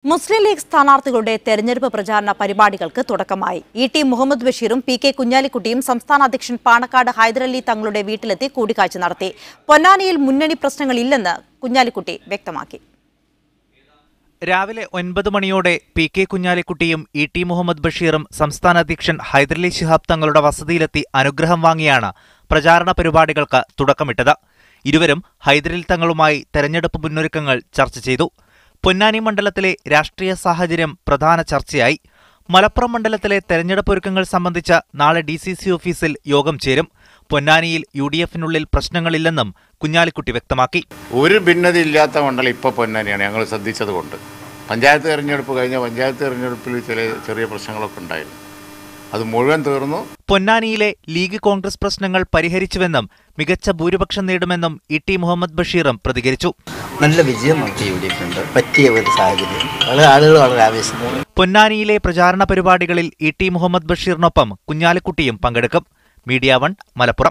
മുസ്ലിം league സ്ഥാനാർത്ഥികളുടെ തെരഞ്ഞെടുപ്പ് പ്രചാരണ പരിപാടികൾക്ക് തുടക്കമായി. ഇ.ടി. മുഹമ്മദ് ബഷീറും പി.കെ. കുഞ്ഞാലിക്കുട്ടിയും സംസ്ഥാന അധ്യക്ഷൻ പാണക്കാട് ഹൈദരലി തങ്ങളുടെ വീട്ടിലെത്തി കൂടിക്കാഴ്ച നടത്തി. പൊന്നാനിയിൽ മുന്നണി പ്രശ്നങ്ങളില്ലെന്ന് കുഞ്ഞാലിക്കുട്ടി വ്യക്തമാക്കി. രാവിലെ 9 മണിയോടെ പി.കെ. കുഞ്ഞാലിക്കുട്ടിയും ഇ.ടി. മുഹമ്മദ് ബഷീറും സംസ്ഥാന അധ്യക്ഷൻ ഹൈദരലി ശിഹാബ് തങ്ങളുടെ വസതിയിലെത്തി അനുഗ്രഹം വാങ്ങിയാണ് പ്രചാരണ പരിപാടികൾക്ക് തുടക്കമിട്ടത്. ഇരുവരും ഹൈദരലി തങ്ങളുമായി തെരഞ്ഞെടുപ്പ് മുന്നൊരുക്കങ്ങൾ ചർച്ച ചെയ്തു. പൊന്നാനി മണ്ഡലത്തിലെ രാഷ്ട്രീയ സാഹചര്യം പ്രധാന ചർച്ചയായി. മലപ്പുറം മണ്ഡലത്തിലെ തെരഞ്ഞെടുപ്പ് ഒരുക്കങ്ങൾ സംബന്ധിച്ച് നാളെ DCC ഓഫീസിൽ യോഗം ചേരും. പൊന്നാനിയിൽ UDF-നുള്ളിൽ പ്രശ്നങ്ങളില്ലെന്നും കുഞ്ഞാലിക്കുട്ടി വ്യക്തമാക്കി. ഒരു ഭിന്നതയില്ലാത്ത മണ്ഡലം ഇപ്പോൾ പൊന്നാനിയാണ്. ഞങ്ങൾ ശ്രദ്ധിച്ചതുകൊണ്ട് പഞ്ചായത്ത് തെരഞ്ഞെടുപ്പ് കഴിഞ്ഞ പഞ്ചായത്ത് തെരഞ്ഞെടുപ്പിൽ ചെറിയ പ്രശ്നങ്ങളൊക്കെ ഉണ്ടായിരുന്നു. അത് മുഴുവൻ തീർന്നു. പൊന്നാനിയിലെ ലീഗ് കോൺഗ്രസ് പ്രശ്നങ്ങൾ പരിഹരിച്ചുവെന്നും മികച്ച ഭൂരിപക്ഷം നേടുമെന്നും ഇ.ടി. മുഹമ്മദ് ബഷീറും പ്രതികരിച്ചു. നല്ല വിജയം നമുക്ക് UDF-നുണ്ട്. പറ്റിയ ഒരു സാഹചര്യം. ആളുകൾ വളരെ ആവേശമാണ്. പൊന്നാനിയിലെ പ്രചാരണ പരിപാടികളിൽ ഇ.ടി. മുഹമ്മദ് ബഷീറിനൊപ്പം കുഞ്ഞാലിക്കുട്ടിയും പങ്കെടുക്കും. മീഡിയ 1 മലപ്പുറം.